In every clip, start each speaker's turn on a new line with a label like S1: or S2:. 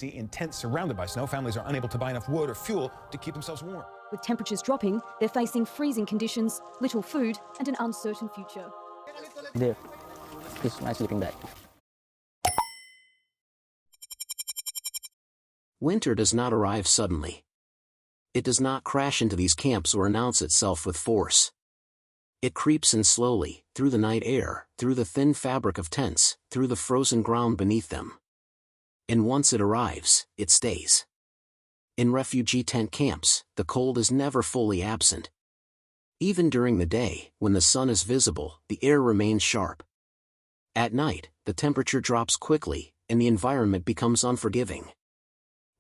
S1: In tents surrounded by snow, families are unable to buy enough wood or fuel to keep themselves warm.
S2: With temperatures dropping, they're facing freezing conditions, little food, and an uncertain future.
S3: There is my sleeping bag.
S4: Winter does not arrive suddenly. It does not crash into these camps or announce itself with force. It creeps in slowly, through the night air, through the thin fabric of tents, through the frozen ground beneath them. And once it arrives, it stays. In refugee tent camps, the cold is never fully absent. Even during the day, when the sun is visible, the air remains sharp. At night, the temperature drops quickly, and the environment becomes unforgiving.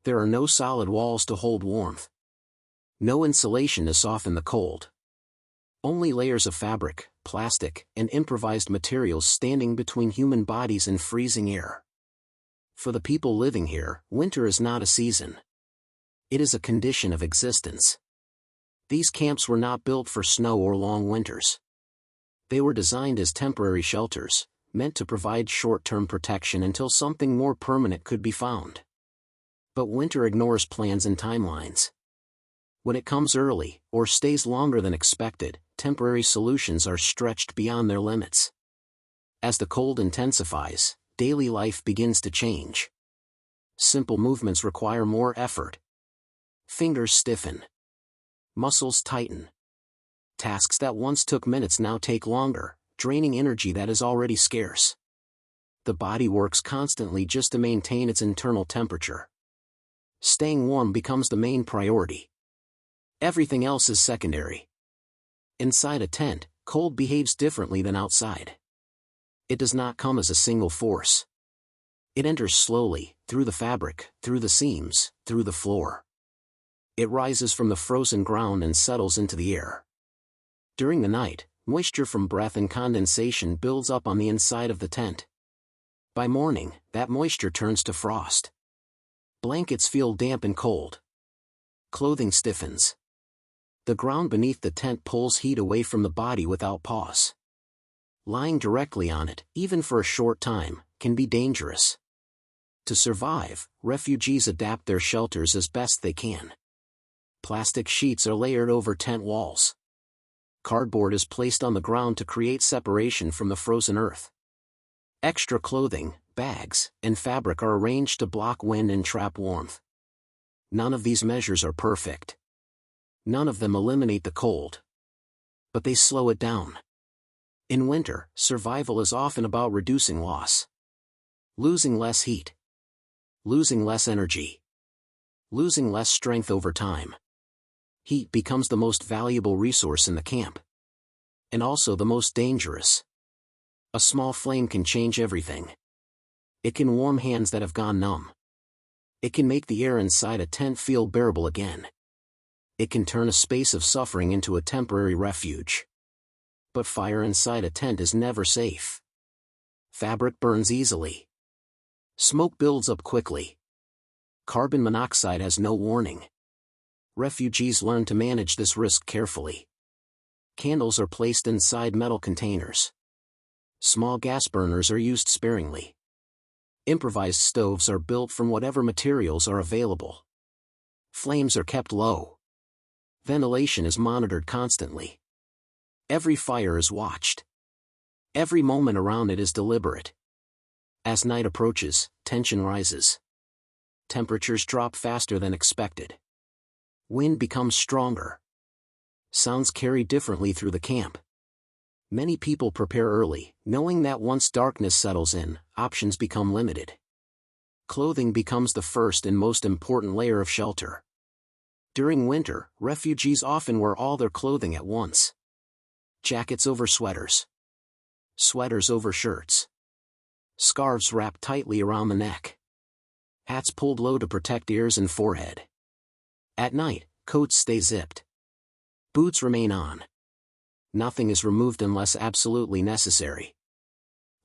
S4: There are no solid walls to hold warmth. No insulation to soften the cold. Only layers of fabric, plastic, and improvised materials standing between human bodies and freezing air. For the people living here, winter is not a season. It is a condition of existence. These camps were not built for snow or long winters. They were designed as temporary shelters, meant to provide short-term protection until something more permanent could be found. But winter ignores plans and timelines. When it comes early, or stays longer than expected, temporary solutions are stretched beyond their limits. As the cold intensifies, daily life begins to change. Simple movements require more effort. Fingers stiffen. Muscles tighten. Tasks that once took minutes now take longer, draining energy that is already scarce. The body works constantly just to maintain its internal temperature. Staying warm becomes the main priority. Everything else is secondary. Inside a tent, cold behaves differently than outside. It does not come as a single force. It enters slowly, through the fabric, through the seams, through the floor. It rises from the frozen ground and settles into the air. During the night, moisture from breath and condensation builds up on the inside of the tent. By morning, that moisture turns to frost. Blankets feel damp and cold. Clothing stiffens. The ground beneath the tent pulls heat away from the body without pause. Lying directly on it, even for a short time, can be dangerous. To survive, refugees adapt their shelters as best they can. Plastic sheets are layered over tent walls. Cardboard is placed on the ground to create separation from the frozen earth. Extra clothing, bags, and fabric are arranged to block wind and trap warmth. None of these measures are perfect. None of them eliminate the cold. But they slow it down. In winter, survival is often about reducing loss. Losing less heat. Losing less energy. Losing less strength over time. Heat becomes the most valuable resource in the camp. And also the most dangerous. A small flame can change everything. It can warm hands that have gone numb. It can make the air inside a tent feel bearable again. It can turn a space of suffering into a temporary refuge. But fire inside a tent is never safe. Fabric burns easily. Smoke builds up quickly. Carbon monoxide has no warning. Refugees learn to manage this risk carefully. Candles are placed inside metal containers. Small gas burners are used sparingly. Improvised stoves are built from whatever materials are available. Flames are kept low. Ventilation is monitored constantly. Every fire is watched. Every moment around it is deliberate. As night approaches, tension rises. Temperatures drop faster than expected. Wind becomes stronger. Sounds carry differently through the camp. Many people prepare early, knowing that once darkness settles in, options become limited. Clothing becomes the first and most important layer of shelter. During winter, refugees often wear all their clothing at once. Jackets over sweaters. Sweaters over shirts. Scarves wrapped tightly around the neck. Hats pulled low to protect ears and forehead. At night, coats stay zipped. Boots remain on. Nothing is removed unless absolutely necessary.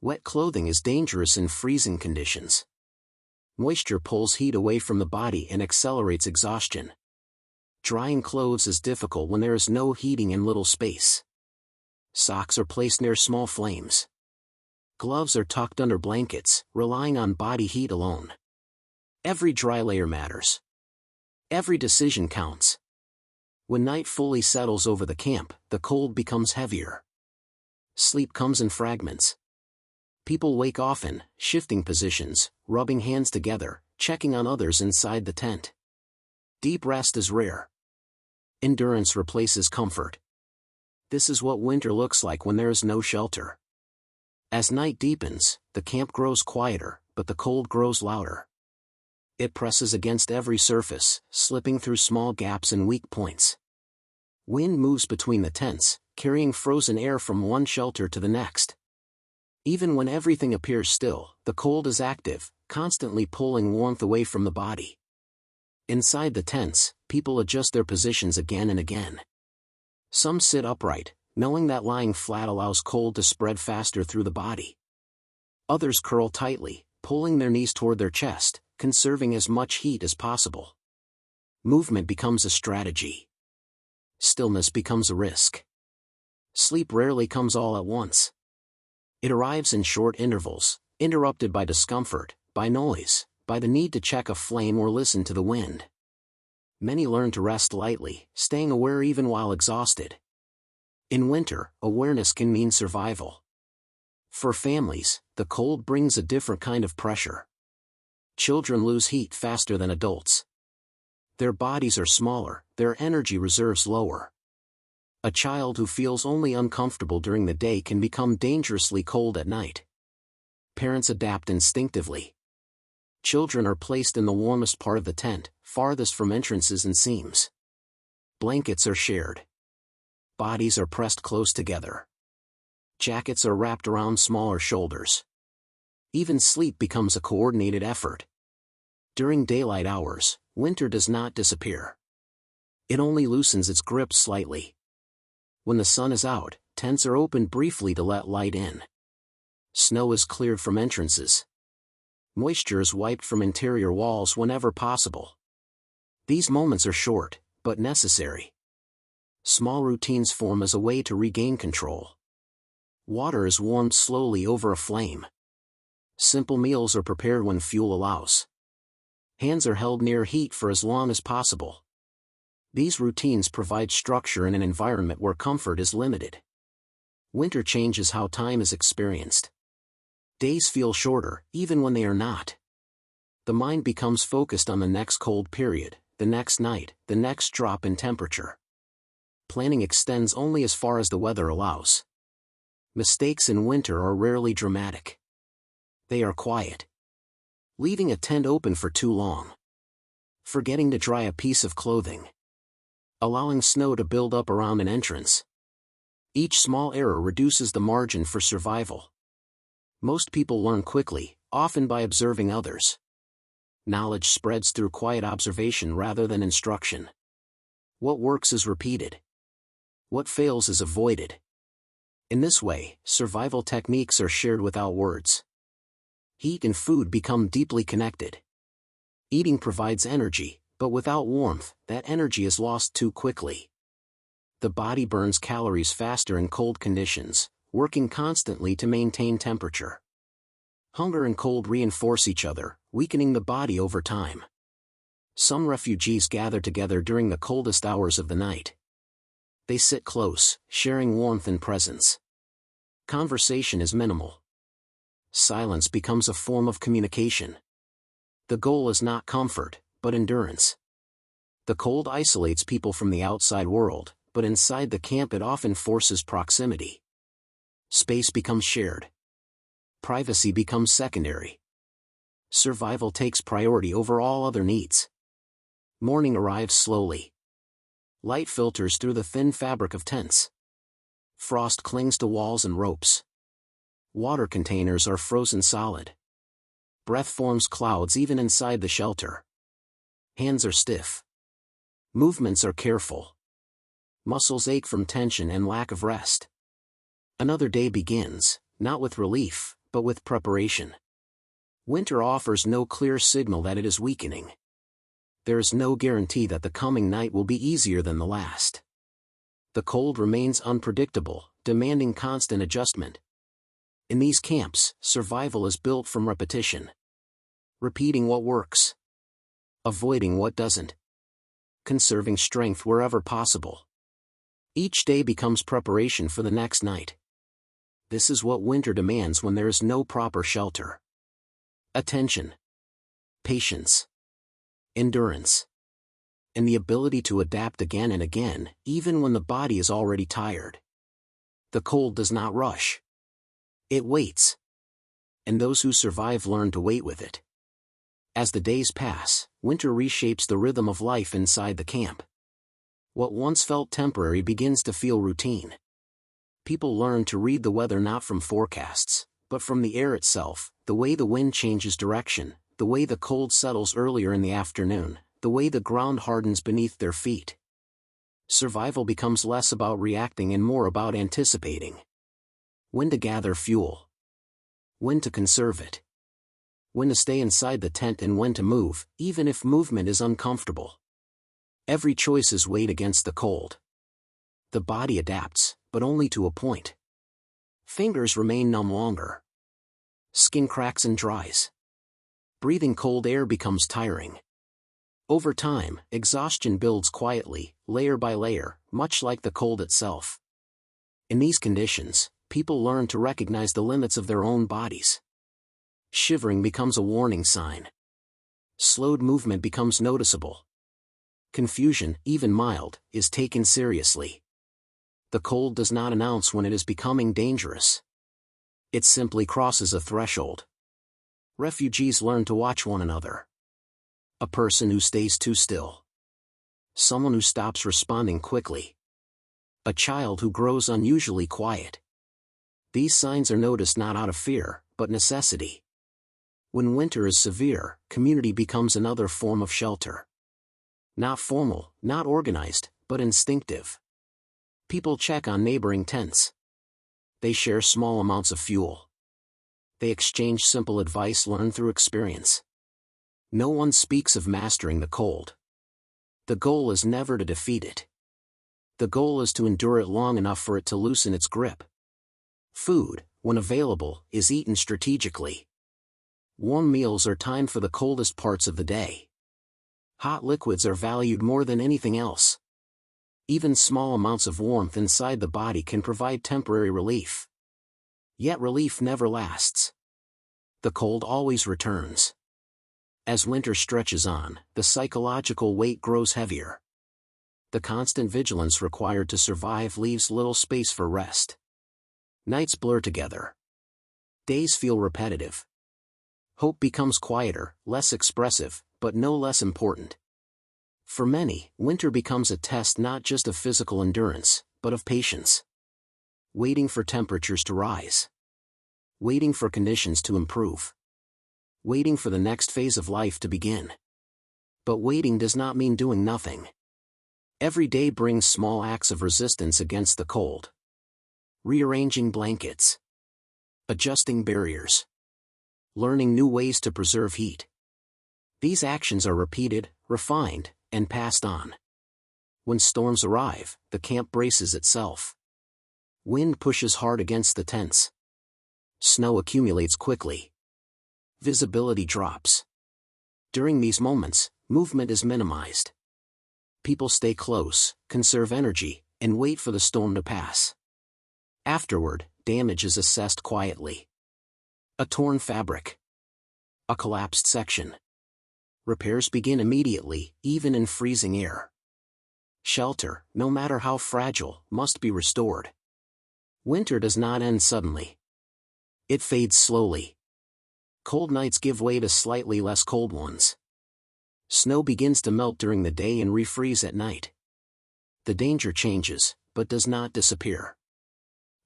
S4: Wet clothing is dangerous in freezing conditions. Moisture pulls heat away from the body and accelerates exhaustion. Drying clothes is difficult when there is no heating and little space. Socks are placed near small flames. Gloves are tucked under blankets, relying on body heat alone. Every dry layer matters. Every decision counts. When night fully settles over the camp, the cold becomes heavier. Sleep comes in fragments. People wake often, shifting positions, rubbing hands together, checking on others inside the tent. Deep rest is rare. Endurance replaces comfort. This is what winter looks like when there is no shelter. As night deepens, the camp grows quieter, but the cold grows louder. It presses against every surface, slipping through small gaps and weak points. Wind moves between the tents, carrying frozen air from one shelter to the next. Even when everything appears still, the cold is active, constantly pulling warmth away from the body. Inside the tents, people adjust their positions again and again. Some sit upright, knowing that lying flat allows cold to spread faster through the body. Others curl tightly, pulling their knees toward their chest, conserving as much heat as possible. Movement becomes a strategy. Stillness becomes a risk. Sleep rarely comes all at once. It arrives in short intervals, interrupted by discomfort, by noise, by the need to check a flame or listen to the wind. Many learn to rest lightly, staying aware even while exhausted. In winter, awareness can mean survival. For families, the cold brings a different kind of pressure. Children lose heat faster than adults. Their bodies are smaller, their energy reserves lower. A child who feels only uncomfortable during the day can become dangerously cold at night. Parents adapt instinctively. Children are placed in the warmest part of the tent, farthest from entrances and seams. Blankets are shared. Bodies are pressed close together. Jackets are wrapped around smaller shoulders. Even sleep becomes a coordinated effort. During daylight hours, winter does not disappear. It only loosens its grip slightly. When the sun is out, tents are opened briefly to let light in. Snow is cleared from entrances. Moisture is wiped from interior walls whenever possible. These moments are short, but necessary. Small routines form as a way to regain control. Water is warmed slowly over a flame. Simple meals are prepared when fuel allows. Hands are held near heat for as long as possible. These routines provide structure in an environment where comfort is limited. Winter changes how time is experienced. Days feel shorter, even when they are not. The mind becomes focused on the next cold period, the next night, the next drop in temperature. Planning extends only as far as the weather allows. Mistakes in winter are rarely dramatic. They are quiet. Leaving a tent open for too long. Forgetting to dry a piece of clothing. Allowing snow to build up around an entrance. Each small error reduces the margin for survival. Most people learn quickly, often by observing others. Knowledge spreads through quiet observation rather than instruction. What works is repeated. What fails is avoided. In this way, survival techniques are shared without words. Heat and food become deeply connected. Eating provides energy, but without warmth, that energy is lost too quickly. The body burns calories faster in cold conditions, working constantly to maintain temperature. Hunger and cold reinforce each other, weakening the body over time. Some refugees gather together during the coldest hours of the night. They sit close, sharing warmth and presence. Conversation is minimal. Silence becomes a form of communication. The goal is not comfort, but endurance. The cold isolates people from the outside world, but inside the camp it often forces proximity. Space becomes shared. Privacy becomes secondary. Survival takes priority over all other needs. Morning arrives slowly. Light filters through the thin fabric of tents. Frost clings to walls and ropes. Water containers are frozen solid. Breath forms clouds even inside the shelter. Hands are stiff. Movements are careful. Muscles ache from tension and lack of rest. Another day begins, not with relief, but with preparation. Winter offers no clear signal that it is weakening. There is no guarantee that the coming night will be easier than the last. The cold remains unpredictable, demanding constant adjustment. In these camps, survival is built from repetition. Repeating what works. avoiding what doesn't, conserving strength wherever possible. Each day becomes preparation for the next night. This is what winter demands when there is no proper shelter. Attention, patience, endurance, and the ability to adapt again and again, even when the body is already tired. The cold does not rush. It waits. And those who survive learn to wait with it. As the days pass, winter reshapes the rhythm of life inside the camp. What once felt temporary begins to feel routine. People learn to read the weather not from forecasts, but from the air itself, the way the wind changes direction, the way the cold settles earlier in the afternoon, the way the ground hardens beneath their feet. Survival becomes less about reacting and more about anticipating. When to gather fuel. When to conserve it. When to stay inside the tent and when to move, even if movement is uncomfortable. Every choice is weighed against the cold. The body adapts, but only to a point. Fingers remain numb longer. Skin cracks and dries. Breathing cold air becomes tiring. Over time, exhaustion builds quietly, layer by layer, much like the cold itself. In these conditions, people learn to recognize the limits of their own bodies. Shivering becomes a warning sign. Slowed movement becomes noticeable. Confusion, even mild, is taken seriously. The cold does not announce when it is becoming dangerous. It simply crosses a threshold. Refugees learn to watch one another. A person who stays too still. Someone who stops responding quickly. A child who grows unusually quiet. These signs are noticed not out of fear, but necessity. When winter is severe, community becomes another form of shelter. Not formal, not organized, but instinctive. People check on neighboring tents. They share small amounts of fuel. They exchange simple advice learned through experience. No one speaks of mastering the cold. The goal is never to defeat it. The goal is to endure it long enough for it to loosen its grip. Food, when available, is eaten strategically. Warm meals are timed for the coldest parts of the day. Hot liquids are valued more than anything else. Even small amounts of warmth inside the body can provide temporary relief. Yet relief never lasts. The cold always returns. As winter stretches on, the psychological weight grows heavier. The constant vigilance required to survive leaves little space for rest. Nights blur together. Days feel repetitive. Hope becomes quieter, less expressive, but no less important. For many, winter becomes a test not just of physical endurance, but of patience. Waiting for temperatures to rise. Waiting for conditions to improve. Waiting for the next phase of life to begin. But waiting does not mean doing nothing. Every day brings small acts of resistance against the cold. Rearranging blankets. Adjusting barriers. Learning new ways to preserve heat. These actions are repeated, refined, and passed on. When storms arrive, the camp braces itself. Wind pushes hard against the tents. Snow accumulates quickly. Visibility drops. During these moments, movement is minimized. People stay close, conserve energy, and wait for the storm to pass. Afterward, damage is assessed quietly. A torn fabric. A collapsed section. Repairs begin immediately, even in freezing air. Shelter, no matter how fragile, must be restored. Winter does not end suddenly. It fades slowly. Cold nights give way to slightly less cold ones. Snow begins to melt during the day and refreeze at night. The danger changes, but does not disappear.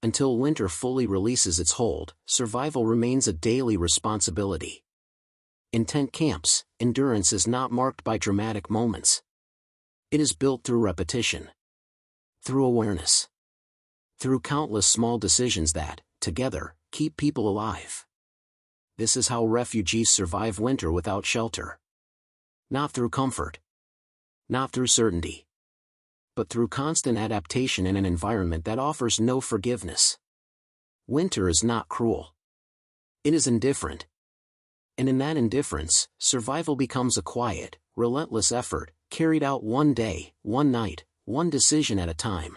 S4: Until winter fully releases its hold, survival remains a daily responsibility. In tent camps, endurance is not marked by dramatic moments. It is built through repetition. Through awareness. Through countless small decisions that, together, keep people alive. This is how refugees survive winter without shelter. Not through comfort. Not through certainty. But through constant adaptation in an environment that offers no forgiveness. Winter is not cruel. It is indifferent. And in that indifference, survival becomes a quiet, relentless effort, carried out one day, one night, one decision at a time.